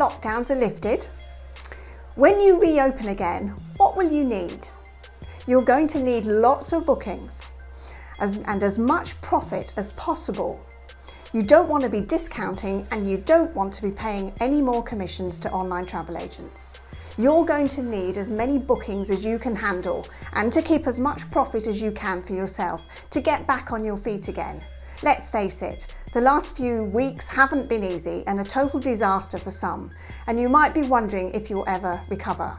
lockdowns are lifted, when you reopen again, what will you need? You're going to need lots of bookings and as much profit as possible. You don't want to be discounting and you don't want to be paying any more commissions to online travel agents. You're going to need as many bookings as you can handle and to keep as much profit as you can for yourself to get back on your feet again. Let's face it, the last few weeks haven't been easy and a total disaster for some, and you might be wondering if you'll ever recover.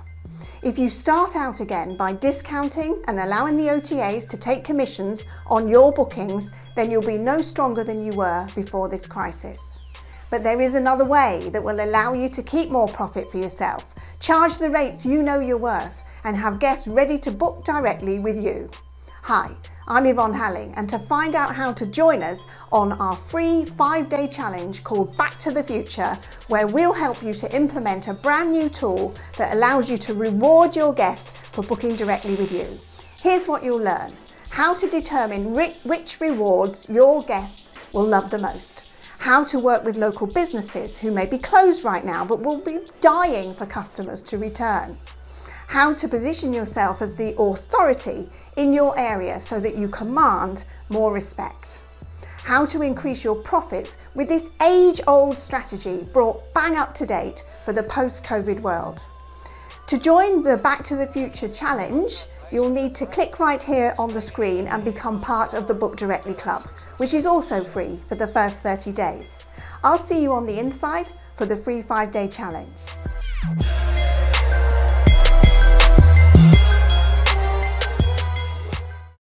If you start out again by discounting and allowing the OTAs to take commissions on your bookings, then you'll be no stronger than you were before this crisis. But there is another way that will allow you to keep more profit for yourself. Charge the rates you know you're worth and have guests ready to book directly with you. Hi, I'm Yvonne Halling, and to find out how to join us on our free 5-day challenge called Back to the Future, where we'll help you to implement a brand new tool that allows you to reward your guests for booking directly with you. Here's what you'll learn: how to determine which rewards your guests will love the most, how to work with local businesses who may be closed right now but will be dying for customers to return, how to position yourself as the authority in your area so that you command more respect, how to increase your profits with this age-old strategy brought bang up to date for the post-COVID world. To join the Back to the Future challenge, you'll need to click right here on the screen and become part of the Book Directly Club, which is also free for the first 30 days. I'll see you on the inside for the free 5-day challenge.